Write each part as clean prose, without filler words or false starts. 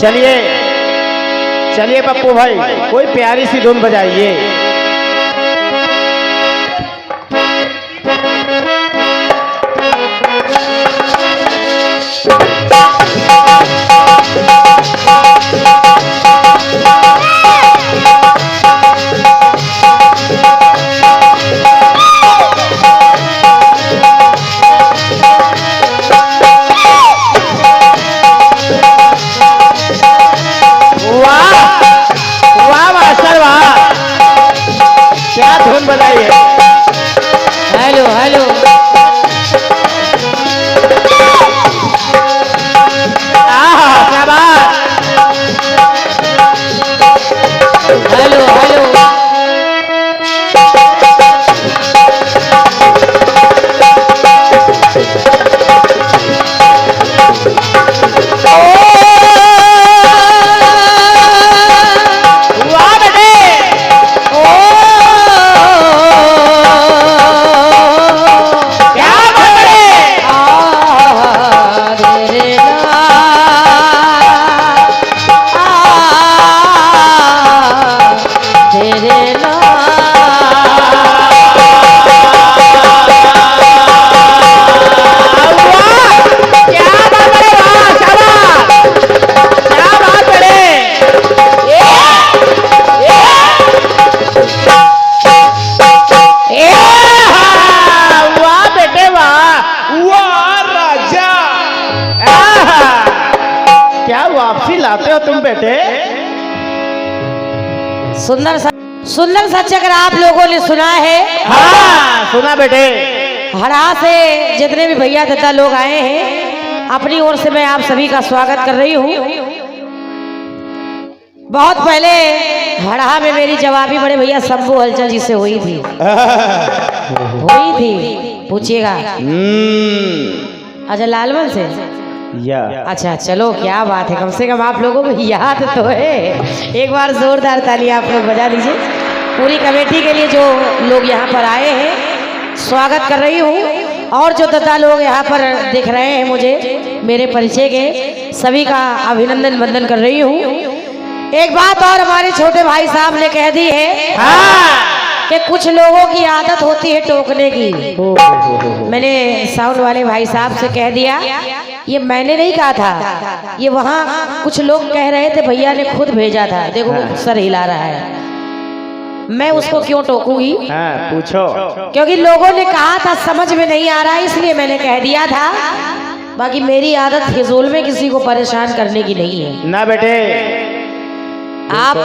चलिए चलिए पप्पू भाई, कोई प्यारी सी धुन बजाइए। क्या धुन बनाई है। हेलो हेलो क्या बात। हेलो हेलो लाते हो तुम बेटे। सुंदर सा चक्र आप लोगों ने सुना है। हाँ सुना बेटे। हरा से जितने भी भैया दादा लोग आए हैं, अपनी ओर से मैं आप सभी का स्वागत कर रही हूँ। बहुत पहले हड़ा में मेरी जवाबी बड़े भैया शंभू हलचल जी से हुई थी। पूछिएगा। अच्छा लालवन से या अच्छा चलो क्या बात है, कम से कम आप लोगों को याद तो है। एक बार जोरदार ताली आप लोग बजा दीजिए पूरी कमेटी के लिए जो लोग यहाँ पर आए हैं। स्वागत कर रही हूँ और जो दादा लोग यहाँ पर दिख रहे हैं मुझे मेरे परिचय के, सभी का अभिनंदन वंदन कर रही हूँ। एक बात और हमारे छोटे भाई साहब ने कह दी है कि कुछ लोगों की आदत होती है टोकने की। मैंने साउंड वाले भाई साहब से कह दिया, ये मैंने नहीं कहा था, ये वहाँ कुछ लोग कह रहे थे, भैया ने खुद भेजा था। देखो सर हिला रहा है, मैं उसको क्यों टोकूंगी। पूछो। क्योंकि लोगों ने कहा था समझ में नहीं आ रहा है इसलिए मैंने कह दिया था। बाकी मेरी आदत फिजूल में किसी को परेशान करने की नहीं है ना बेटे। आप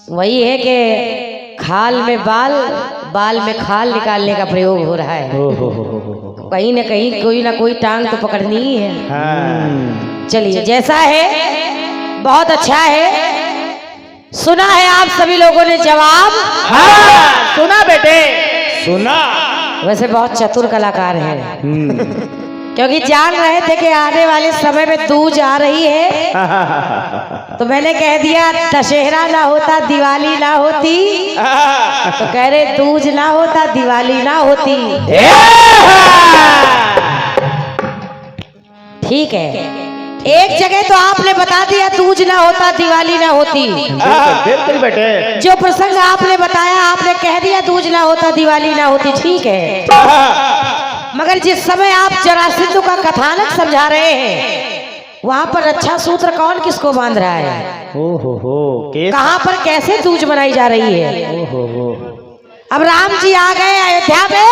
वही है कि खाल में बाल, बाल में खाल निकालने का प्रयोग हो रहा है। कहीं ना कहीं कोई ना कोई टांग तो पकड़नी ही है। चलिए जैसा है बहुत अच्छा है। सुना है आप सभी लोगों ने जवाब। हाँ सुना बेटे सुना। वैसे बहुत चतुर कलाकार है क्योंकि जान रहे थे कि आने वाले समय में दूज आ रही है तो मैंने कह दिया दशहरा ना होता दिवाली ना होती, तो कह रहे दूज ना होता दिवाली ना होती। ठीक है, एक जगह तो आपने बता दिया दूज ना होता दिवाली ना होती। बिल्कुल बेटे। जो प्रसंग आपने बताया आपने कह दिया दूज ना होता दिवाली ना होती। ठीक है, मगर जिस समय आप जरासंध का कथानक समझा रहे हैं वहाँ पर अच्छा सूत्र कौन किसको बांध रहा है। कहाँ पर कैसे दूज मनाई जा रही है। अब राम जी आ गए अयोध्या में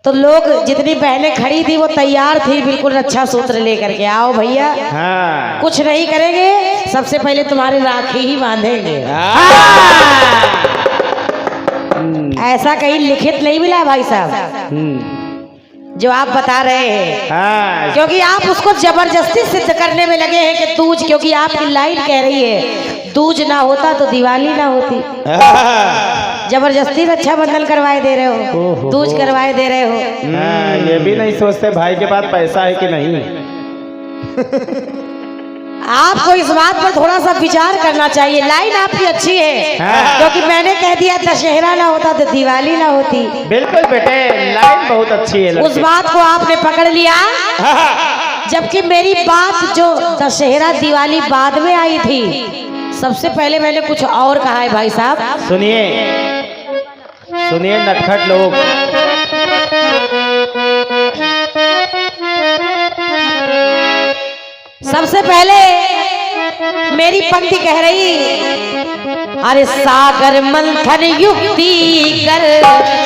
तो लोग जितनी बहनें खड़ी थी वो तैयार थी बिल्कुल अच्छा सूत्र लेकर के, आओ भैया कुछ नहीं करेंगे, सबसे पहले तुम्हारे राखी ही बांधेंगे। ऐसा कहीं लिखित नहीं मिला भाई साहब जो आप बता रहे हैं। क्योंकि आप उसको जबरदस्ती सिद्ध करने में लगे हैं कि दूज, क्योंकि आपकी लाइन कह रही है दूज ना होता तो दिवाली ना होती। जबरदस्ती रक्षाबंधन करवाए दे रहे हो, दूज करवाए दे रहे हो। ये भी नहीं सोचते भाई के पास पैसा है कि नहीं। आपको इस बात पर थोड़ा सा विचार करना चाहिए। लाइन आपकी अच्छी है क्योंकि मैंने कह दिया दशहरा ना होता तो दिवाली ना होती। बिल्कुल बेटे, लाइन बहुत अच्छी है। उस बात को आपने पकड़ लिया। जबकि मेरी बात जो दशहरा दिवाली बाद में आई थी, सबसे पहले मैंने कुछ और कहा है भाई साहब। सुनिए सुनिए नटखट लोग, सबसे पहले मेरी पंक्ति कह रही, अरे सागर मंथन युक्ति कर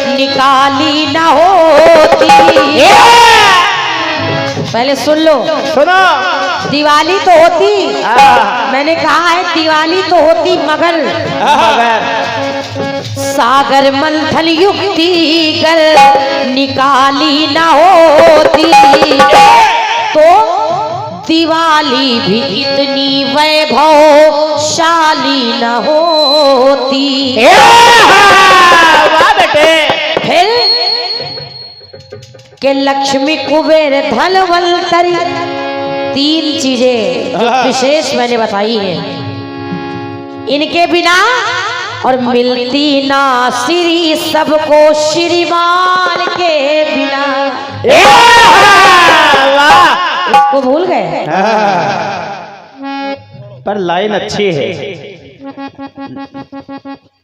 निकाली ना होती। पहले सुन लो, सुनो। दिवाली तो होती, मैंने कहा है दिवाली तो होती, मगर सागर मंथन युक्ति कर निकाली ना होती तो दिवाली भी इतनी वैभवशाली न होती। फिर के लक्ष्मी कुबेर धनवंतरी, तीन चीजें जो विशेष मैंने बताई हैं, इनके बिना और मिलती ना श्री सबको श्रीमान के बिना। इसको भूल गए, पर लाइन अच्छी है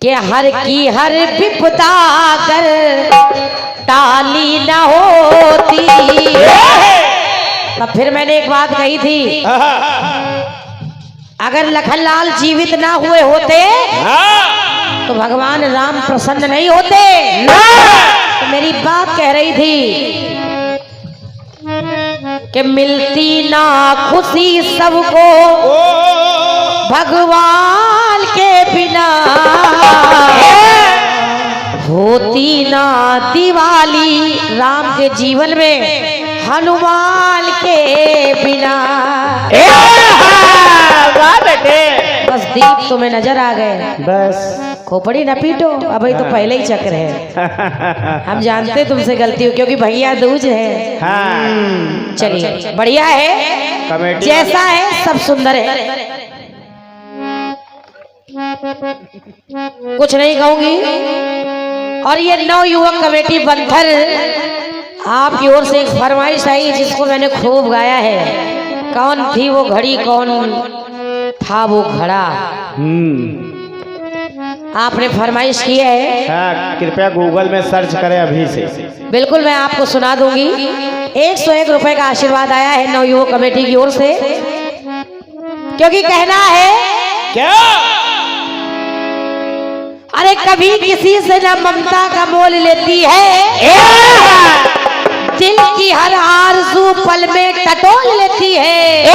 कि हर की हर विपदा कर टाली न होती। तब फिर मैंने एक बात कही थी, अगर लखनलाल जीवित ना हुए होते तो भगवान राम प्रसन्न नहीं होते। तो मेरी बात कह रही थी कि मिलती ना खुशी सबको भगवान के बिना, होती ना दिवाली राम के जीवन में हनुमान के बिना। बस दीप तुम्हें नजर आ गए, बस खोपड़ी न पीटो, अभी तो पहले ही चक्र है। हम जानते तुमसे गलती हो क्योंकि भैया दूज है। हाँ। चलिए बढ़िया है, कमेटी जैसा है सब सुंदर है, कुछ नहीं कहूंगी। और ये नव युवक कमेटी बंथर आपकी ओर से एक फरमाइश आई जिसको मैंने खूब गाया है। कौन थी वो घड़ी, कौन था वो घड़ा, आपने फरमाइश की है। हाँ, कृपया गूगल में सर्च करें अभी से। बिल्कुल मैं आपको सुना दूंगी। 101 रुपए का आशीर्वाद आया है नव युवक कमेटी की ओर से, क्योंकि कहना है क्या, अरे कभी किसी से न ममता का मोल लेती है, दिल की हर आरज़ू पल में टटोल लेती है।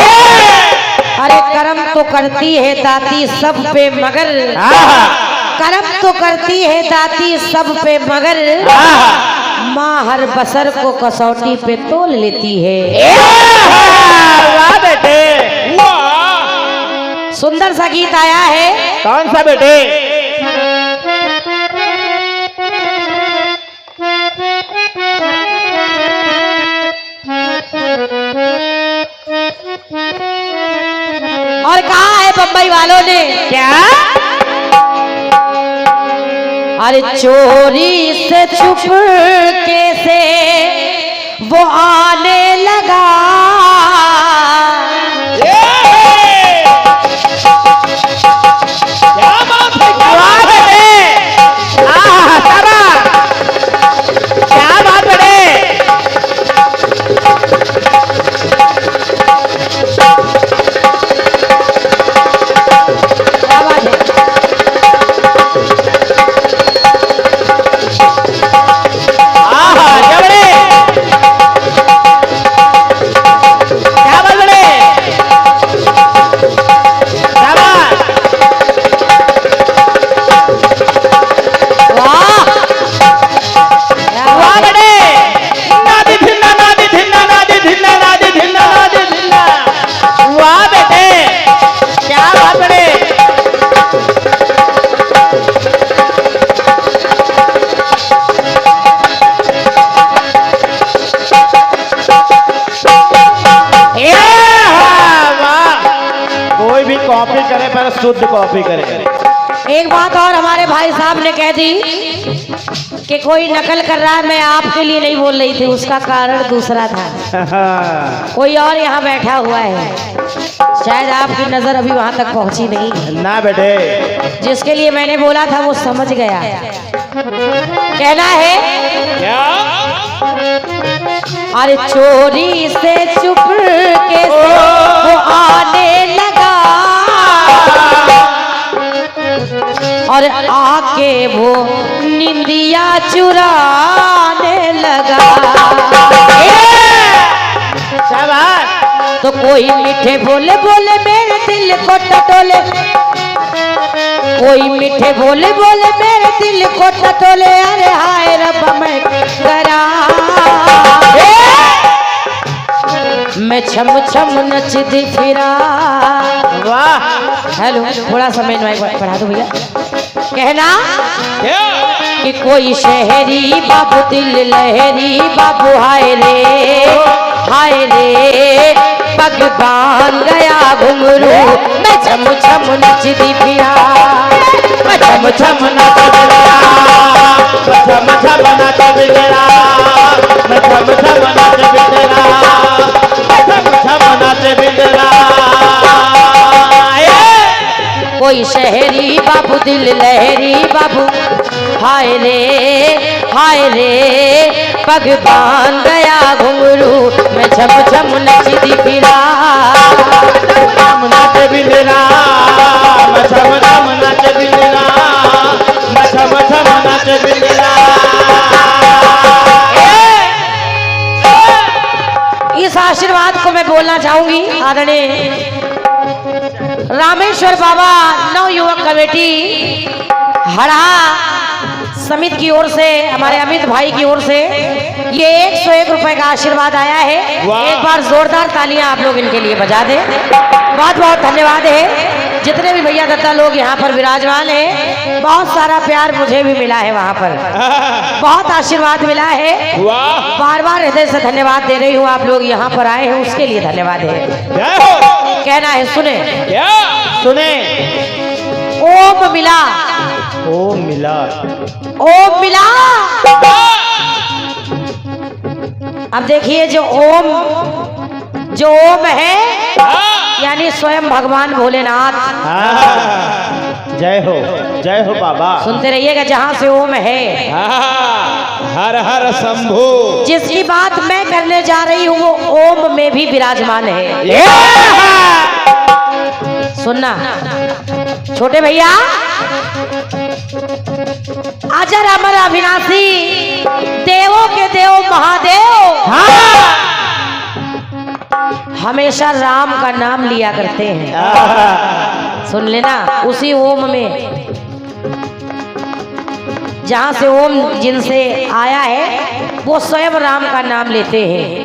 अरे कर्म तो करती है दाती सब पे मगर, कर्म तो करती है दाती सब पे मगर, माँ हर बसर को कसौटी पे तोल लेती है। सुंदर सा गीत आया है। कौन सा बेटे? और कहा है बम्बई वालों ने, क्या? अरे चोरी से छुप के वो आने लगा, क्या बात है, क्या बात है, क्या बात है। कॉपी करे पर शुद्ध कॉपी करे। एक बात और हमारे भाई साहब ने कह दी कि कोई नकल कर रहा है, मैं आपके लिए नहीं बोल रही थी, उसका कारण दूसरा था। कोई और यहाँ बैठा हुआ है, शायद आपकी नजर अभी वहां तक पहुंची नहीं। ना बेटे, जिसके लिए मैंने बोला था वो समझ गया। कहना है क्या? अरे चोरी से चुप के वो आने लगा और आके वो निंदिया चुराने लगा। तो कोई मीठे बोले बोले मेरे दिल को टटोले, कोई मीठे बोले बोले मेरे दिल को टटोले। अरे हाय रब्बा मैं करा, मैं छम छम नचती फिरा। वाह, हेलो, थोड़ा समय माइक बढ़ा दो भैया। कहना क्या? कि कोई शहरी बाबू दिल लहरी बाबू, हाय रे पग बांध गया घुंघरू, मैं छम छम नचती फिरा, मैं छम छम नचती फिरा, छम छम नाच बिगड़ा, मैं छम छम नाच बिगड़ा, छम छम नाच बिगड़ा। कोई शहरी बाबू दिल लहरी बाबू, हाय रे पग बांध गया घुंघरू, मैं छम छम नचती फिरा, छम नाच बिगड़ा, मैं छम छम नाच बिगड़ा, मैं छम छम नाच बिगड़ा। इस आशीर्वाद को मैं बोलना चाहूंगी आदरणीय रामेश्वर बाबा नव युवक कमेटी हड़ा समिति की ओर से, हमारे अमित भाई की ओर से ये 101 रुपए का आशीर्वाद आया है। एक बार जोरदार तालियां आप लोग इनके लिए बजा दें। बहुत बहुत धन्यवाद है। जितने भी भैया दत्ता लोग यहाँ पर विराजमान हैं, बहुत सारा प्यार मुझे भी मिला है, वहाँ पर बहुत आशीर्वाद मिला है। बार बार हृदय से धन्यवाद दे रही हूँ। आप लोग यहाँ पर आए हैं उसके लिए धन्यवाद है। कहना है सुने, क्या सुने? ओम मिला, ओम मिला, ओम मिला। अब देखिए जो ओम है यानी स्वयं भगवान भोलेनाथ। जय हो बाबा। सुनते रहिएगा, जहाँ से ओम है, हर हर शंभू। जिसकी बात मैं करने जा रही हूँ वो ओम में भी विराजमान है। सुनना छोटे भैया, अजर अमर अविनाशी देवों के देव महादेव हमेशा राम का नाम लिया करते हैं। सुन लेना, उसी ओम में जहाँ से ओम जिनसे आया है वो स्वयं राम का नाम लेते हैं।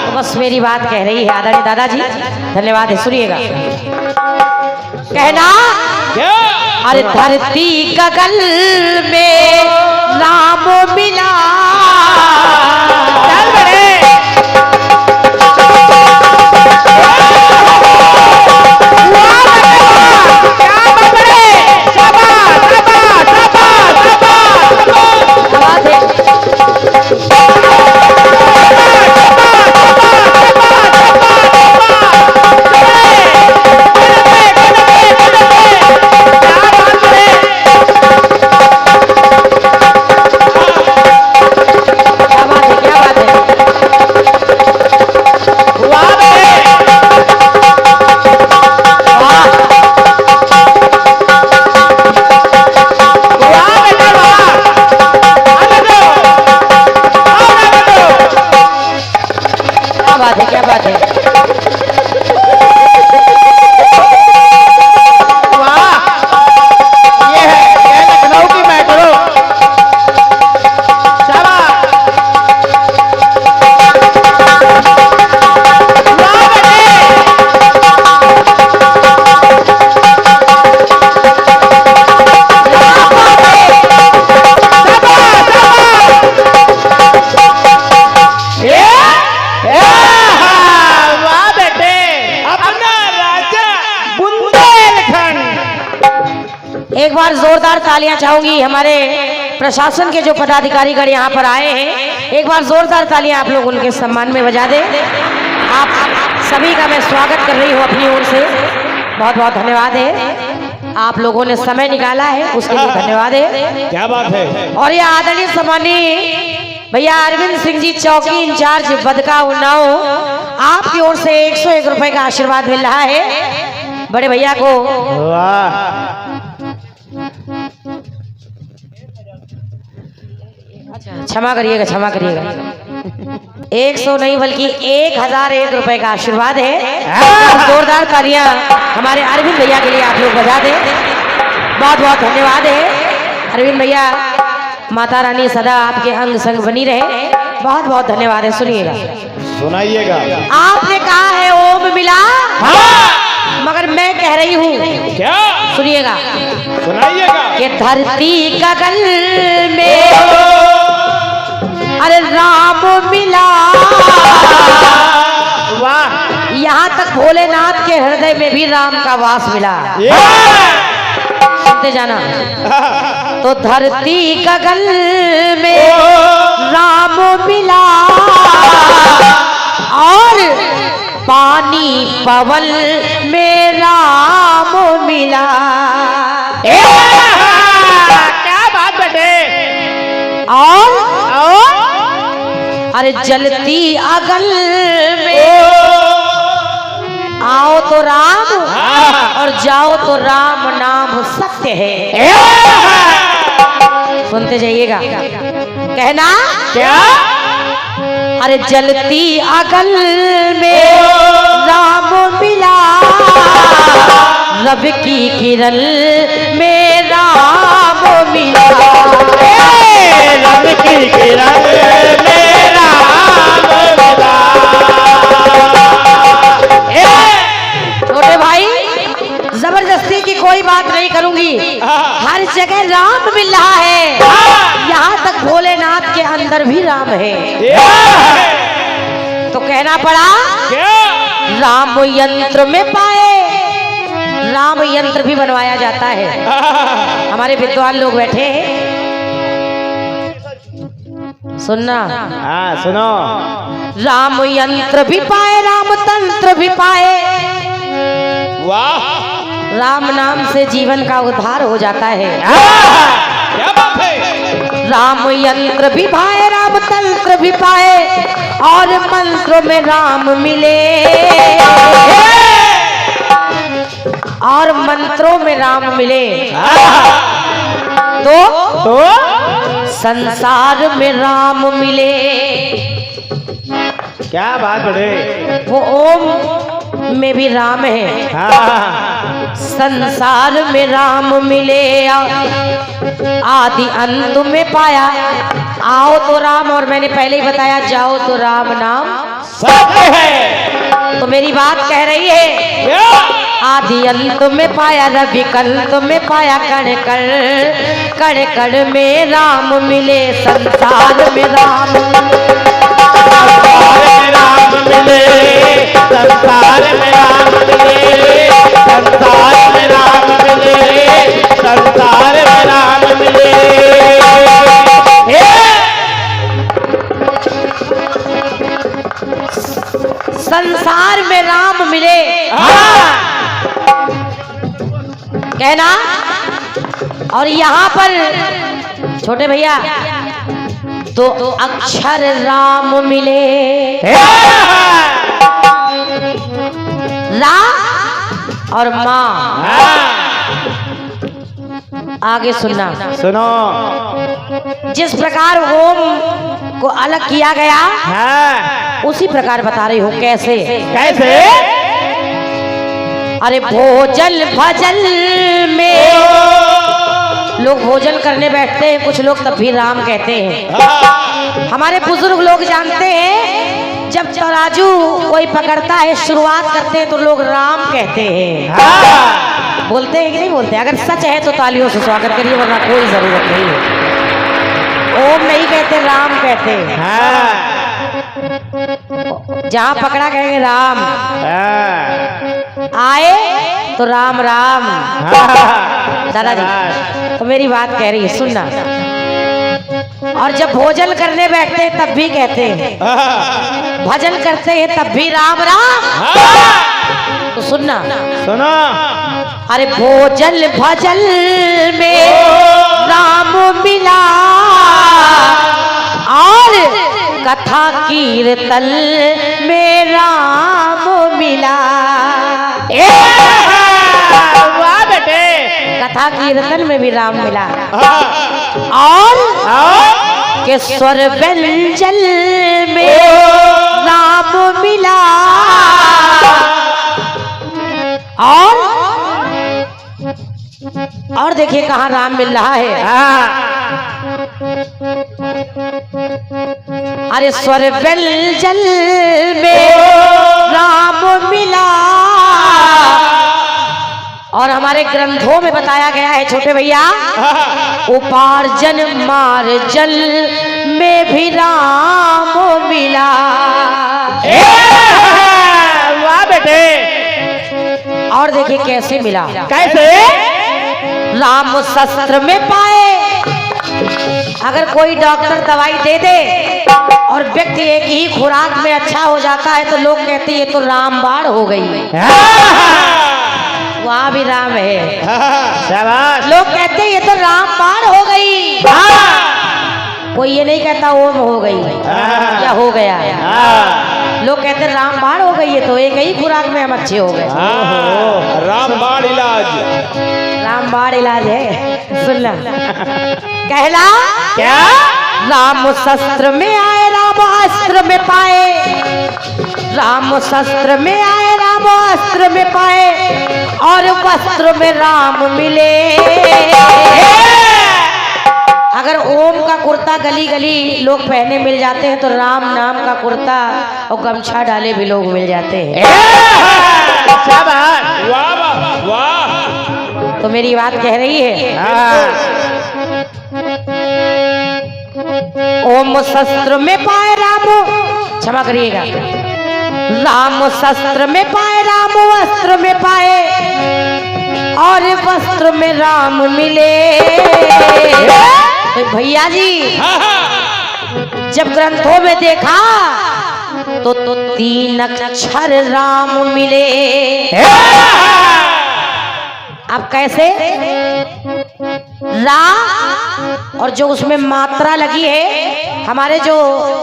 तो बस मेरी बात कह रही है आदरणीय दादाजी, धन्यवाद है। सुनिएगा, कहना अरे धरती गगल में राम मिला, एक बार जोरदार तालियां चाहूंगी हमारे प्रशासन के जो पदाधिकारीगण यहाँ पर आए हैं, एक बार जोरदार तालियां आप लोग उनके सम्मान में बजा दें। आप सभी का मैं स्वागत कर रही हूँ अपनी ओर से। बहुत बहुत धन्यवाद है, आप लोगों ने समय निकाला है उसके लिए धन्यवाद है। क्या बात है। और ये आदरणीय सम्मानीय भैया अरविंद सिंह जी चौकी इंचार्ज बदका उन्नाव, आपकी ओर से 101 रुपए का आशीर्वाद मिल रहा है बड़े भैया को। वाह। क्षमा करिएगा, क्षमा करिएगा, 100 नहीं बल्कि 1001 रुपए का आशीर्वाद है। जोरदार तालियां हमारे अरविंद भैया के लिए आप लोग बजा दें। बहुत बहुत धन्यवाद है अरविंद भैया, माता रानी सदा आपके अंग संग बनी रहे। बहुत बहुत धन्यवाद है। सुनिएगा, सुनाइएगा। आपने कहा है ओम मिला, हाँ। मगर मैं कह रही हूँ क्या? सुनिएगा, सुनाइएगा। कि धरती गगन में अरे राम मिला। वाह। यहाँ तक भोलेनाथ के हृदय में भी राम का वास मिला। सुनते जाना। तो धरती गगन में राम मिला और पानी पवन में राम मिला। क्या बात बेटे। और अरे जलती अगल में आओ तो राम और जाओ तो राम नाम सत्य है। सुनते जाइएगा, कहना क्या? अरे जलती अगल में राम मिला, रब की किरण में राम मिला। रब की किरण में राम मिला। छोटे भाई, जबरदस्ती की कोई बात नहीं करूंगी, हर जगह राम मिल रहा है। यहाँ तक भोलेनाथ के अंदर भी राम है। तो कहना पड़ा राम यंत्र में पाए, राम यंत्र भी बनवाया जाता है। हमारे विद्वान लोग बैठे हैं, सुनना। हाँ सुनो। राम यंत्र भी पाए, राम तंत्र भी पाए। वाह। राम नाम से जीवन का उद्धार हो जाता है। क्या बात है। राम यंत्र भी पाए, राम तंत्र भी पाए और मंत्रों में राम मिले। और मंत्रों में राम मिले तो संसार में राम मिले। क्या बात बड़े। वो ओम में भी राम है। हाँ। संसार में राम मिले, आदि अंत में पाया। आओ तो राम, और मैंने पहले ही बताया जाओ तो राम नाम सत्य है। तो मेरी बात कह रही है, आदि अंत में पाया, रवि कंत में पाया, कण कण कण कण में राम मिले। संसार में राम मिले, संसार में राम मिले, संसार में राम मिले, संसार में राम मिले। संसार में राम मिले। कहना। और यहाँ पर छोटे भैया तो अक्षर राम मिले। रा और माँ। आगे सुनना, सुनो। जिस प्रकार ओम को अलग किया गया उसी प्रकार बता रही हूँ। कैसे कैसे? अरे भोजन भजन में लोग भोजन करने बैठते हैं, कुछ लोग तब भी राम कहते हैं। हमारे बुजुर्ग लोग जानते हैं, जब तराजू कोई पकड़ता है, शुरुआत करते हैं तो लोग राम कहते हैं। बोलते हैं कि नहीं बोलते? अगर सच है तो तालियों से स्वागत करिए, वरना कोई जरूरत नहीं है। ओम नहीं कहते, राम कहते हैं। जहाँ पकड़ा कहेंगे राम। आए तो राम राम। दादाजी तो मेरी बात कह रही है, सुनना। और जब भोजन करने बैठते हैं तब भी कहते हैं, भजन करते हैं तब भी राम राम। तो सुनना, सुनो। अरे भोजन भजन में राम मिला और कथा कीर्तन में राम मिला। वाह बेटे, कथा कीर्तन में भी राम मिला और के स्वर व्यंजन में राम मिला और देखिए कहाँ राम मिल रहा है। अरे स्वर व्यंजन में राम मिला और हमारे ग्रंथों में बताया गया है छोटे भैया, उपार्जन मार्जन में भी राम मिला। वाह बेटे, और देखिए कैसे मिला। कैसे? राम शस्त्र में पाए। अगर कोई डॉक्टर दवाई दे दे और व्यक्ति एक ही खुराक में अच्छा हो जाता है तो लोग कहते हैं ये तो रामबाण हो गई। वहाँ भी राम है। शाबाश। लोग कहते हैं ये तो रामबाण हो गई। कोई ये नहीं कहता ओम हो गई या हो गया। लोग कहते हैं रामबाण हो गई है तो एक ही खुराक में हम अच्छे हो गए। रामबाण इलाज, रामबाण इलाज है। सुन ला कहला क्या? राम शस्त्र में आए राम अस्त्र में पाए। राम शस्त्र में आए राम अस्त्र में पाए और वस्त्र में राम मिले। अगर ओम का कुर्ता गली गली लोग पहने मिल जाते हैं तो राम नाम का कुर्ता और गमछा डाले भी लोग मिल जाते हैं। शाबाश, वाह वाह। तो मेरी बात कह रही है, ओम शस्त्र में पाए राम, क्षमा करिएगा, राम शस्त्र में पाए राम वस्त्र में पाए और वस्त्र में राम मिले। तो भैया जी जब ग्रंथों में देखा तो तीन अक्षर राम मिले। अब कैसे? रा और जो उसमें मात्रा लगी है, हमारे जो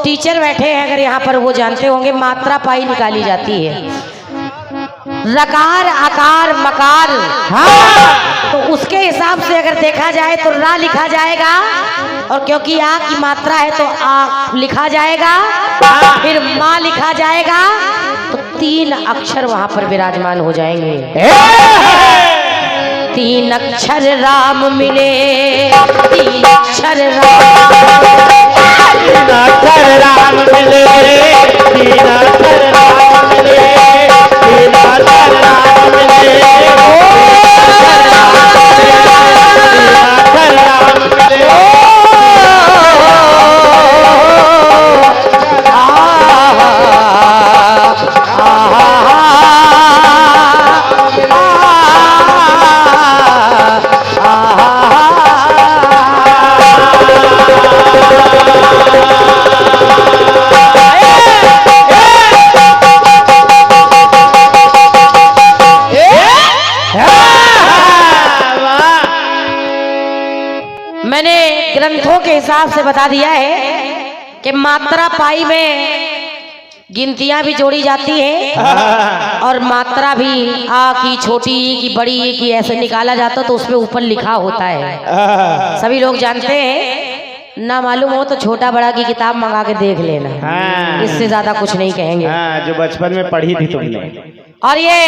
टीचर बैठे हैं अगर यहाँ पर वो जानते होंगे मात्रा पाई निकाली जाती है। रकार आकार मकार, तो उसके हिसाब से अगर देखा जाए तो रा लिखा जाएगा और क्योंकि आ की मात्रा है तो आ लिखा जाएगा, फिर माँ लिखा जाएगा, तो तीन अक्षर वहां पर विराजमान हो जाएंगे। तीन अक्षर राम मिले, तीन अक्षर राम, तीन अक्षर राम मिले, तीन अक्षर राम मिले, तीन अक्षर राम मिले, ग्रंथों के हिसाब से बता दिया है कि मात्रा पाई में गिनतियां भी जोड़ी जाती हैं और मात्रा भी आ की छोटी की बड़ी की ऐसे निकाला जाता तो उसमें ऊपर लिखा होता है। सभी लोग जानते हैं, ना मालूम हो तो छोटा बड़ा की किताब मंगा के देख लेना, इससे ज्यादा कुछ नहीं कहेंगे। जो बचपन में पढ़ी थी तुमने। और ये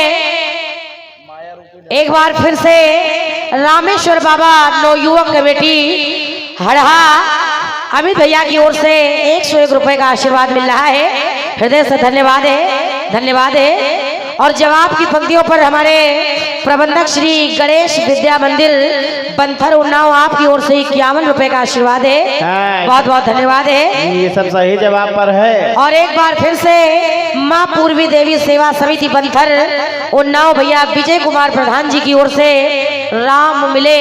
एक बार फिर से रामेश्वर बाबा नवयुवक कमेटी हड़हा अमित भैया की ओर से 101 रुपए का आशीर्वाद मिल रहा है। हृदय से धन्यवाद है, धन्यवाद है। और जवाब की पंक्तियों पर हमारे प्रबंधक श्री गणेश विद्या मंदिर बंथर उन्नाव आपकी ओर से 51 रुपए का आशीर्वाद है। बहुत बहुत धन्यवाद है। ये सब सही जवाब पर है। और एक बार फिर से माँ पूर्वी देवी सेवा समिति बंथर उन्नाव भैया विजय कुमार प्रधान जी की ओर से राम मिले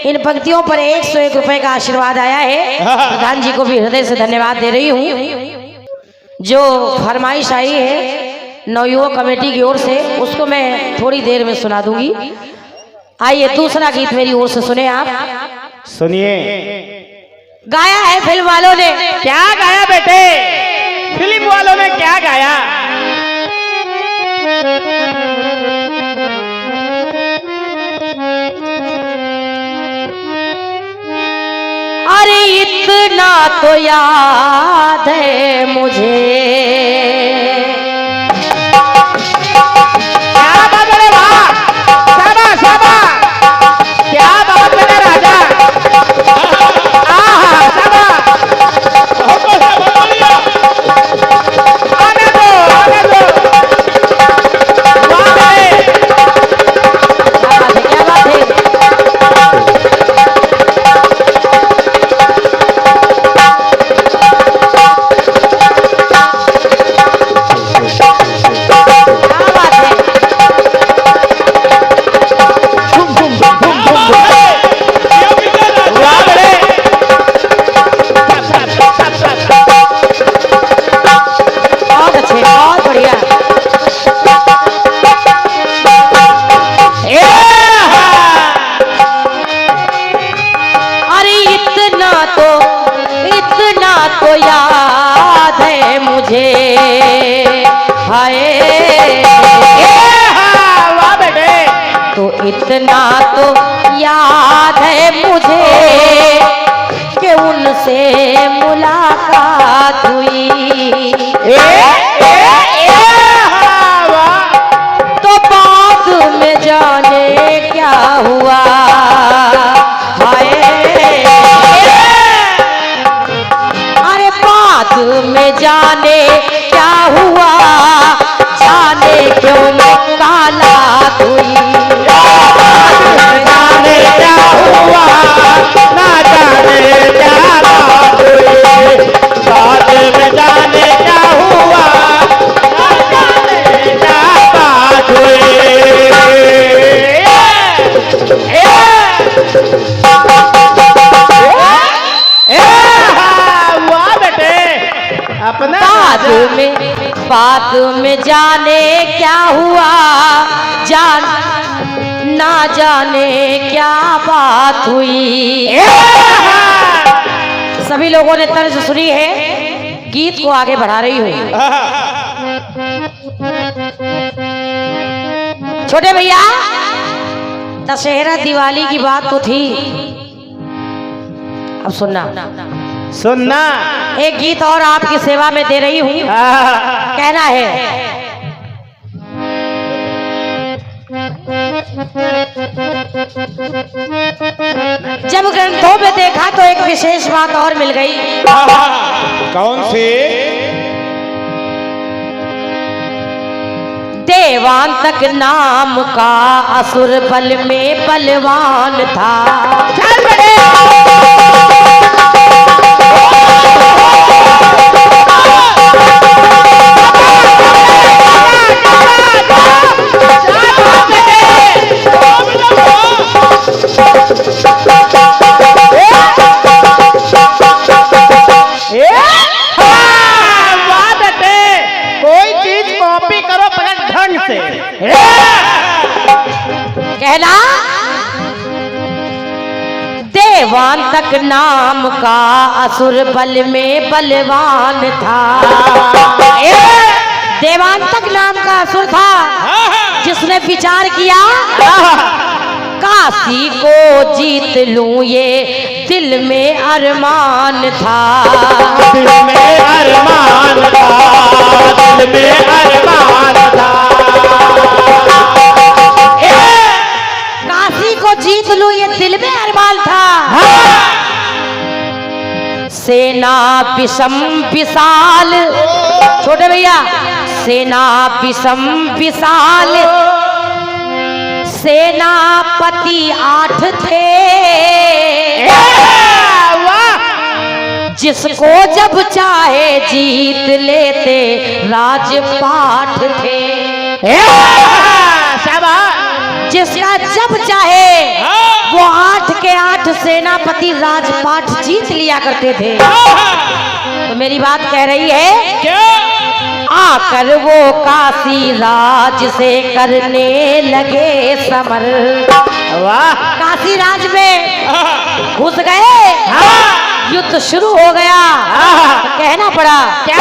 इन पंक्तियों पर 101 रुपए का आशीर्वाद आया है। प्रधान जी को भी हृदय से धन्यवाद दे रही हूँ। जो फरमाइश आई है नवयुवक कमेटी की ओर से उसको मैं थोड़ी देर में सुना दूंगी। आइए दूसरा गीत मेरी ओर से सुने आप। सुनिए। गाया है फिल्म वालों ने। क्या गाया बेटे? फिल्म वालों ने क्या गाया? अरे इतना तो याद है मुझे। इतना तो याद है मुझे कि उनसे मुलाकात हुई। तो बाद में जाने क्या हुआ। हाय अरे बाद में जाने क्या हुआ। जाने क्यों मुलाकात हुई। जाने क्या हुआ ना जाने क्या बात हुई। बाद में जाने क्या हुआ ना जाने क्या बात हुई। वाह बेटे अपना बाद में जाने क्या हुआ। जान ना जाने क्या बात हुई। सभी लोगों ने तर्ज सुनी है। गीत को आगे बढ़ा रही हूँ। छोटे भैया दशहरा दिवाली की बात तो थी। अब सुनना एक गीत और आपकी सेवा में दे रही हूँ। कहना है जब ग्रंथों में देखा तो एक विशेष बात और मिल गई। कौन सी? देवांतक नाम का असुर बल में बलवान था। चल बड़े कहना देवांतक नाम का असुर बल में बलवान था। देवांतक नाम का असुर था जिसने विचार किया काशी को जीत लूं ये दिल में अरमान था। दिल में अरमान था। दिल में अरमान था। काशी को जीत लूं ये दिल में अरमान था। सेना विषम विशाल छोटे भैया सेना विषम विशाल सेनापति 8 थे, जिसको जब चाहे जीत लेते राजपाट थे। जिसका जब चाहे वो 8 के 8 सेनापति राजपाट जीत लिया करते थे। तो मेरी बात कह रही है क्या? आकर वो काशी राज से करने लगे समर। वाह, काशी राज में घुस गए, युद्ध शुरू हो गया। तो कहना पड़ा क्या?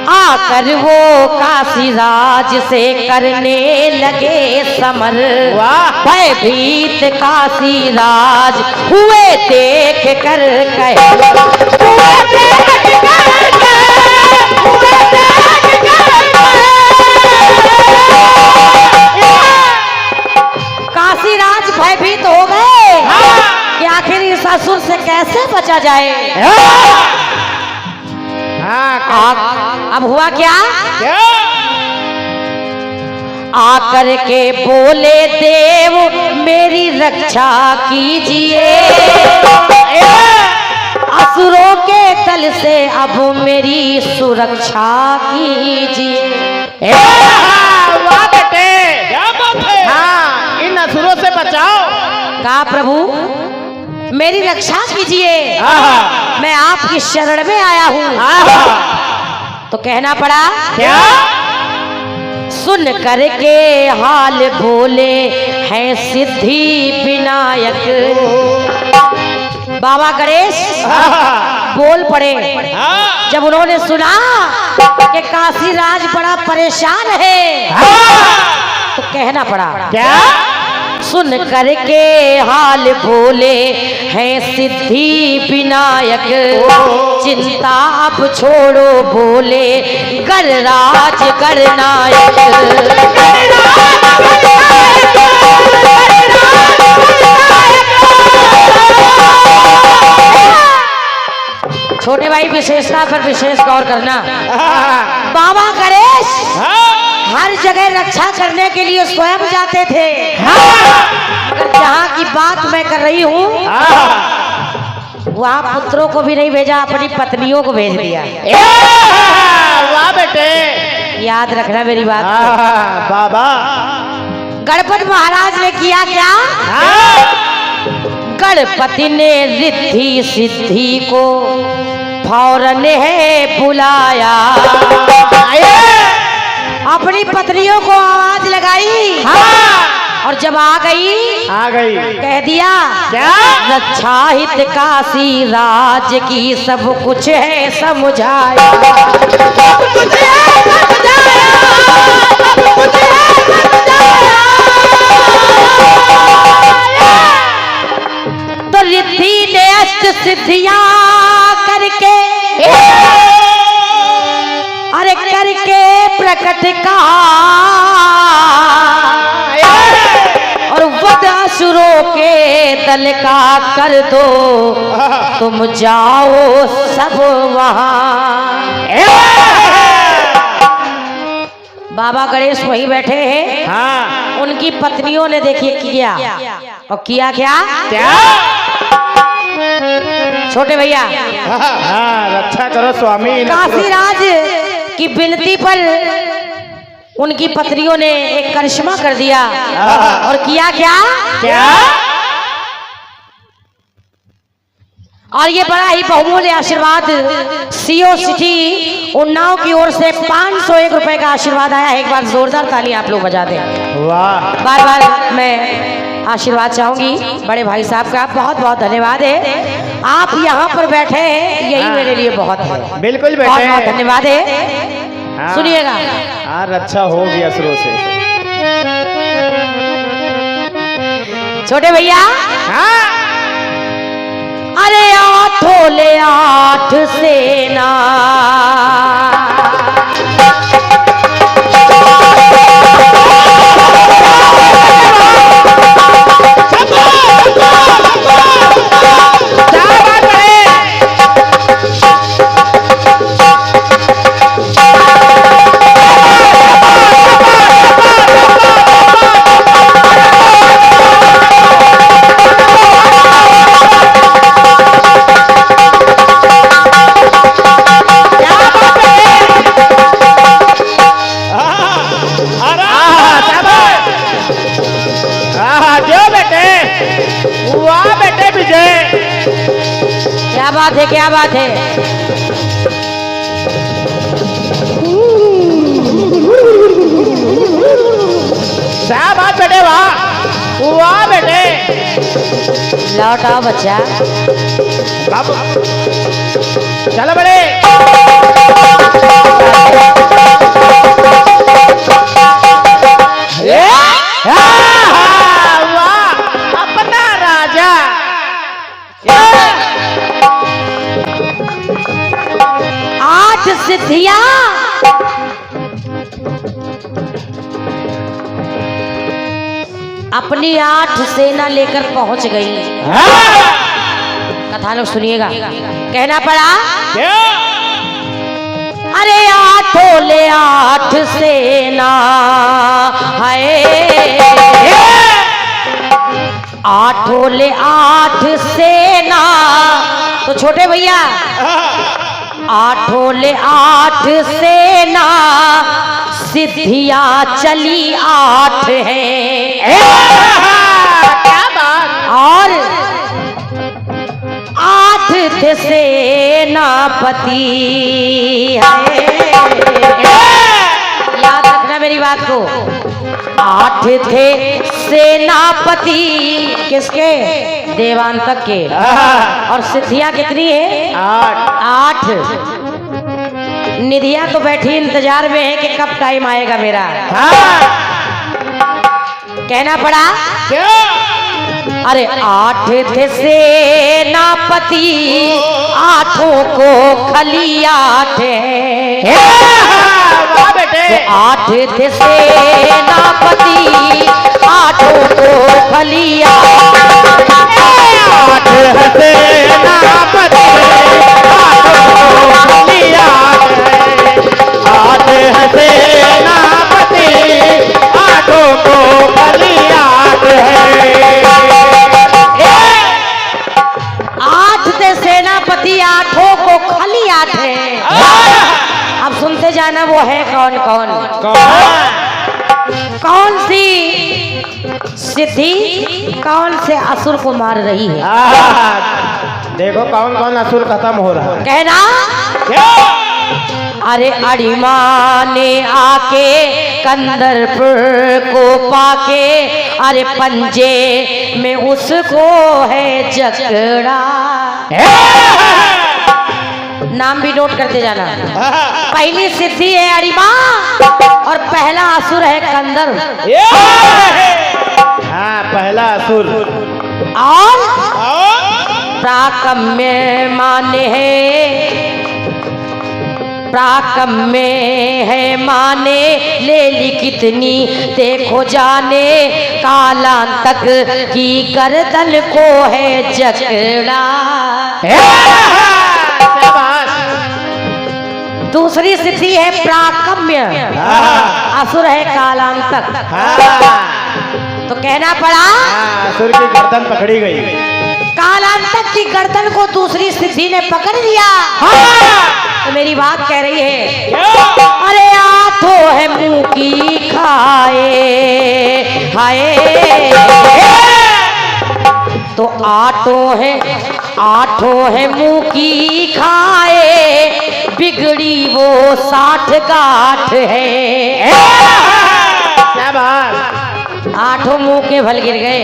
आकर वो काशी राज से करने लगे समर। वाह, भयभीत काशी राज हुए देख कर कहे, हुए देख कर कहे, हुए देख कर कहे। काशी राज भयभीत हो गए कि आखिर इस असुर से कैसे बचा जाए। अब हुआ क्या? आकर के बोले देव मेरी रक्षा कीजिए, असुरों के दल से अब मेरी सुरक्षा कीजिए। वाह बेटे, क्या बात है? हाँ, इन असुरों से बचाओ। कहा प्रभु मेरी रक्षा कीजिए, मैं आपकी शरण में आया हूँ। तो कहना पड़ा क्या? सुन करके हाल बोले हैं सिद्धि विनायक। बाबा गणेश बोल पड़े जब उन्होंने सुना कि काशी राज बड़ा परेशान है। तो कहना पड़ा क्या? सुन करके हाल बोले हैं सिद्धि विनायक, चिंता अब छोड़ो बोले गणराज गणनायक। छोटे भाई विशेषता पर विशेष गौर करना। बाबा गणेश हर जगह रक्षा करने के लिए स्वयं जाते थे, मगर जहाँ की बात मैं कर रही हूँ वहाँ पुत्रों को भी नहीं भेजा, अपनी पत्नियों को भेज दिया। वाह बेटे, याद रखना मेरी बात। बाबा गणपति महाराज ने किया क्या? गणपति ने रिद्धि सिद्धि को फौरन है बुलाया, अपनी पत्नियों को आवाज लगाई। और जब आ गई कह दिया क्या? रक्षा हित काशी राज की सब कुछ है समझाया, सब कुछ है समझाया, सब कुछ है समझाया। तो रिद्धि ने अष्ट सिद्धियां करके, अरे करके प्रकट का, और वध असुरों के दल का कर दो, तुम जाओ सब वहां। बाबा गणेश वहीं बैठे हैं। उनकी पत्नियों ने देखिए किया, और किया क्या? छोटे भैया रक्षा करो स्वामी। काशी राज की विनती पर उनकी पत्नियों ने एक करिश्मा कर दिया, और किया क्या? और ये बड़ा ही बहुमूल्य आशीर्वाद सीओ सिटी उन्नाव की ओर से 501 रुपए का आशीर्वाद आया है। एक बार जोरदार ताली आप लोग बजा दें। वाह, बार बार मैं आशीर्वाद चाहूंगी बड़े भाई साहब का, बहुत बहुत धन्यवाद है। आप यहाँ पर बैठे हैं यही मेरे लिए बहुत है। बिल्कुल बेटे, बहुत बहुत धन्यवाद है। सुनिएगा। रक्षा होगी असुरों से। छोटे भैया अरे 8 ले 8 सेना, बात है, क्या बात है। क्या बात बेटे, वाह वाह बेटे। लौट आओ बच्चा। बाबू चलो बड़े। वाह अपना राजा। 8 सिद्धियां अपनी 8 सेना लेकर पहुंच गई। कथा लोग सुनिएगा। कहना पड़ा अरे 8 ले 8 सेना है, 8 ले 8 सेना। तो छोटे भैया 8 ले 8 सेना, सिद्धियां चली 8 हैं। क्या बात। और 8 थे सेनापति है। याद रखना मेरी बात को। 8 थे सेनापति किसके? देवांतक के। और सिद्धियां कितनी है? 8। निधिया तो बैठी इंतजार में है कि कब टाइम आएगा मेरा। कहना पड़ा अरे 8 थे सेनापति, 8 को खली 8 है। 8 थे सेनापति, 8 को खली 8 सेनापति, 8 सेनापति, 8 को खली 8 है। 8 थे सेनापति, 8 को खली 8 है। अब सुनते जाना वो है कौन कौन। कौन सी सिद्धि कौन से असुर को मार रही है। देखो कौन कौन असुर खत्म हो रहा है। कहना अरे अड़िमा ने आके कंदरपुर को पाके, अरे पंजे में उसको है जकड़ा। नाम भी नोट करते जाना। पहली सिद्धि है अड़िमा और पहला असुर है कंदर। हाँ पहला असुर। और प्राकम्य माने है, प्राकम्य है माने ले ली कितनी देखो जाने, कालांतक की गर्दन को है जकड़ा। दूसरी सिद्धि है प्राकम्य, असुर है कालांतक। तो कहना पड़ा असुर की गर्दन पकड़ी गई। कालांतक की गर्दन को दूसरी सिद्धि ने पकड़ लिया। तो मेरी बात कह रही है अरे 8 है मुंह की खाए हाय। तो 8 है मुंह की खाए, बिगड़ी वो 60 गांठ है। 8 मुंह के भल गिर गए।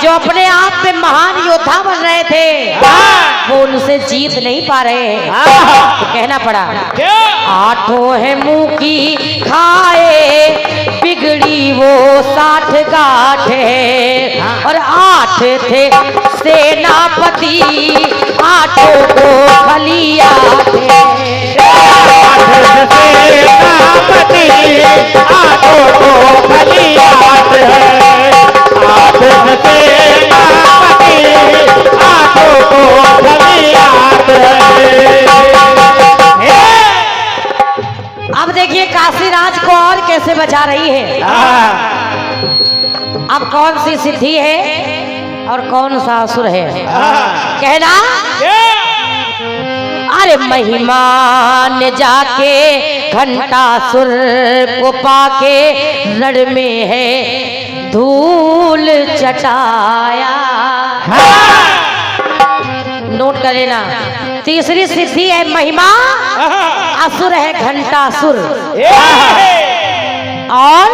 जो अपने आप में महान योद्धा बन रहे थे वो उनसे जीत नहीं पा रहे हैं। तो कहना पड़ा 8 है मुंह की खाए, बिगड़ी वो 60 गांठ है। और 8 थे सेनापति, 8 को खली 8 है। 8 सेनापति, 8 को खली 8 है। 8 सेनापति, 8 को खली 8 है। अब देखिए काशीराज को और कैसे बचा रही है। अब कौन सी सिद्धि है और कौन सा असुर है। कहना अरे महिमान जाके घंटासुर को पाके, रण में है धूल चटाया। नोट कर लेना। तीसरी सिद्धि है महिमा, असुर है घंटासुर। और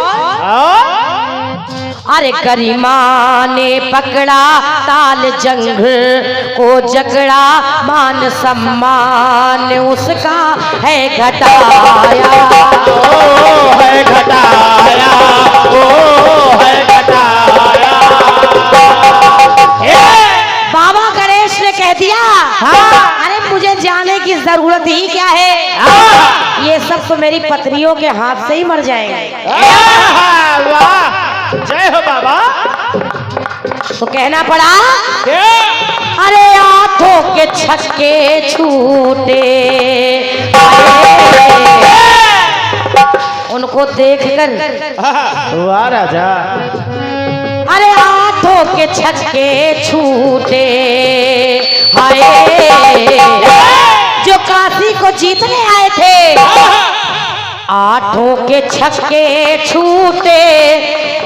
अरे गरिमा ने पकड़ा ताल जंग को जकड़ा, मान सम्मान उसका है घटाया। ओ है घटाया, ओ है घटाया। बाबा गणेश ने कह दिया, हाँ। अरे मुझे जाने की जरूरत ही क्या है, ये सब तो मेरी पत्नियों के हाथ से ही मर जाएंगे। वाह, जय हो बाबा। तो कहना पड़ा, क्या? अरे आंखों के छक्के छूटे, उनको देखकर वाह राजा। अरे आंखों के छक्के छूटे, हाय जो काशी को जीतने आए थे, आठों के छक्के छूटे,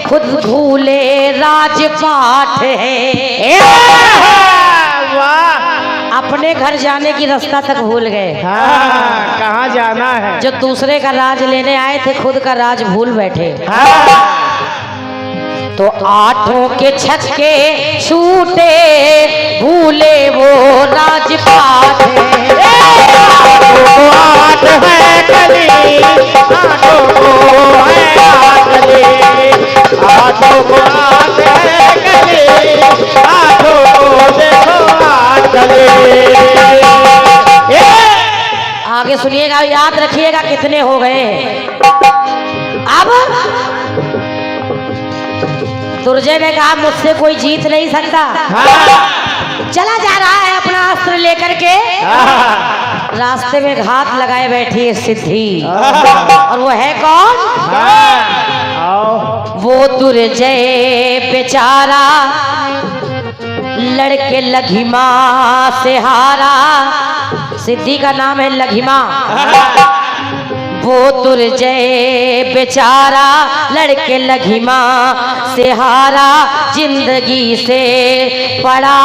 खुद भूले राजपाट है। वाह, अपने घर जाने की रास्ता तक भूल गए। हाँ, कहाँ जाना है? जो दूसरे का राज लेने आए थे, खुद का राज भूल बैठे। हाँ। तो आठों के छक्के छूटे, भूले वो राजपाट है। आठ है कली, आठों को है आटली, आठों को आठ है कली, आठों को देखो आटली। आगे सुनिएगा, याद रखिएगा कितने हो गए। अब दुर्जय ने कहा, मुझसे कोई जीत नहीं सकता। चला जा रहा है अपना अस्त्र लेकर के। रास्ते में घात लगाए बैठी है सिद्धि, और वो है कौन? वो दुर्जय बेचारा लड़के लघिमा से हारा। सिद्धि का नाम है लघिमा। वो दुर्जय बेचारा लड़के लघिमा से हारा, जिंदगी से पड़ा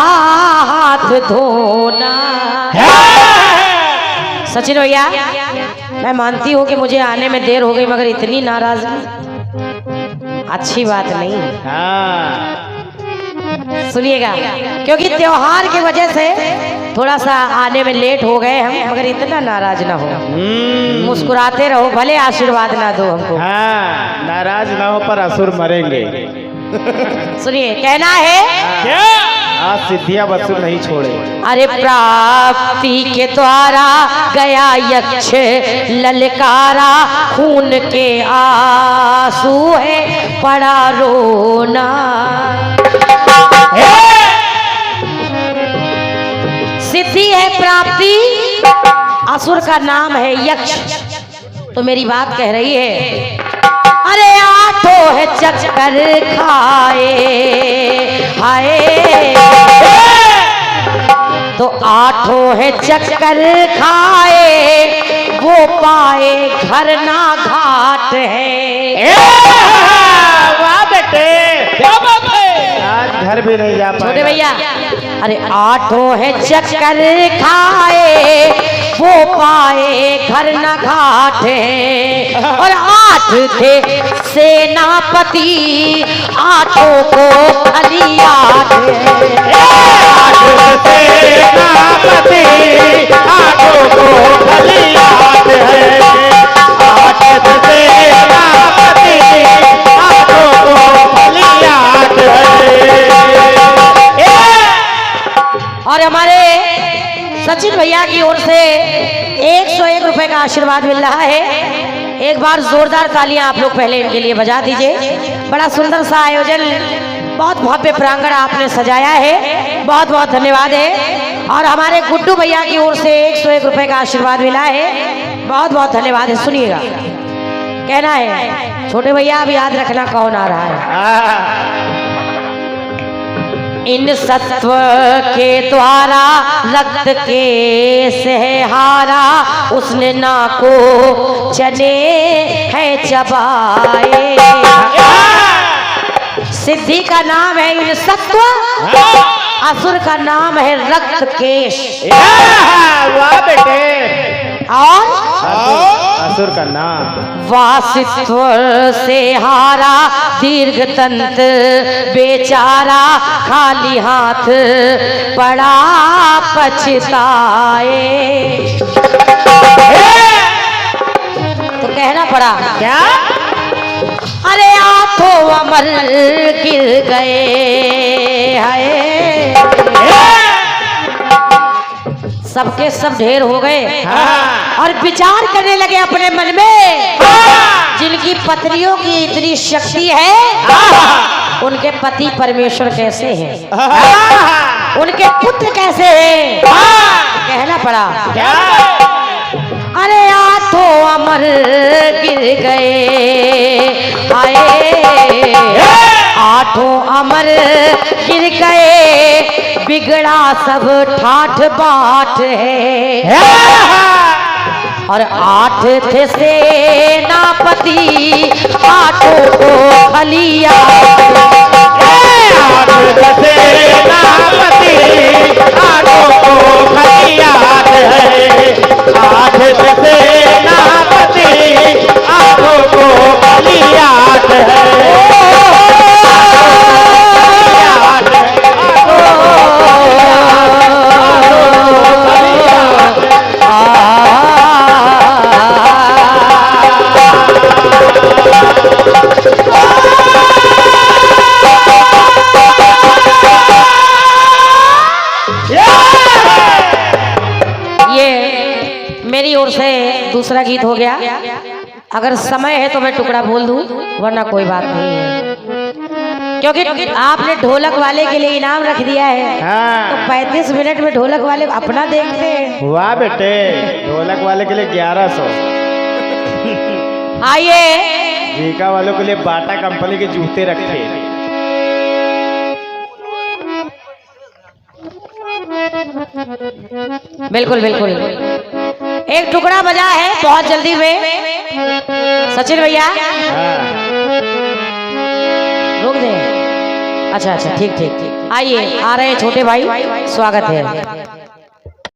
हाथ धोना। सचिन भैया, मैं मानती हूँ कि मुझे आने में देर हो गई, मगर इतनी नाराजगी अच्छी बात नहीं। सुनिएगा, क्योंकि त्योहार की वजह से थोड़ा सा आने में लेट हो गए हम, मगर इतना नाराज ना हो, मुस्कुराते रहो, भले आशीर्वाद ना दो हमको। हाँ, नाराज ना हो पर असुर मरेंगे। सुनिए, कहना है क्या? आज सिद्धियां बसुर नहीं छोड़े। अरे प्राप्ति के द्वारा गया यक्ष ललकारा, खून के आंसू है पड़ा रोना। सिद्धि है प्राप्ति, असुर का नाम है यक्ष। तो मेरी बात कह रही है, अरे आठों है चक्कर खाए, हाय तो आठों है चक्कर खाए, वो पाए घर ना घाट है। वाह बेटे, क्या बात है, आज घर भी नहीं जा पाए। छोटे भैया, अरे आठों है चक्कर खाए, वो पाए घर न घाट है। और आठ थे सेनापति, आठों को खलियाट है। आठ सेनापति, आठों को खलियाट है। आठ सेनापति, आठों को खलियाट है। और हमारे सचिन भैया की ओर से 101 रुपए का आशीर्वाद मिल रहा है। एक बार जोरदार तालियां आप लोग पहले इनके लिए बजा दीजिए। बड़ा सुंदर सा आयोजन, बहुत भव्य प्रांगण आपने सजाया है, बहुत बहुत धन्यवाद है। और हमारे गुड्डू भैया की ओर से 101 रुपए का आशीर्वाद मिला है, बहुत बहुत धन्यवाद है। सुनिएगा, कहना है छोटे भैया, अब याद रखना कौन आ रहा है। इन सत्व के द्वारा रक्त के सहारा, उसने ना को चने है चबाए। सिद्धि का नाम है इन सत्व, असुर का नाम है रक्तकेश वाह बेटे। और असुर का नाम वासित्व से हारा दीर्घ तंत बेचारा खाली हाथ पड़ा पछताए। तो कहना पड़ा क्या? अरे आठों अमर गिर गए है, सबके सब ढेर हो गए। हाँ। और विचार करने लगे अपने मन में, जिनकी पत्नियों की इतनी शक्ति है उनके पति परमेश्वर कैसे हैं, उनके पुत्र कैसे हैं। कहना पड़ा क्या? अरे आठों अमर गिर गए आए, आठों अमर गिर गए, बिगड़ा सब ठाठ बाट है। और 8 थे सेनापति, आठों को खलिया। 8 सेनापति, आठों को खलियात है। 8 सेनापति, आठों को खलियात है। मेरी ओर से दूसरा गीत हो गया। अगर समय है तो मैं टुकड़ा बोल दूं, वरना कोई बात नहीं है, क्योंकि आपने ढोलक वाले के लिए इनाम रख दिया है। हाँ। तो 35 मिनट में ढोलक वाले अपना देखते हैं। वाह बेटे, ढोलक वाले के लिए 1100। आइए, जीका वालों के लिए बाटा कंपनी के जूते रखे। बिल्कुल बिल्कुल, एक टुकड़ा बजा है बहुत जल्दी में। सचिन भैया हाँ। रोक दे। अच्छा अच्छा, ठीक ठीक ठीक। आइए, आ रहे हैं छोटे भाई, स्वागत है।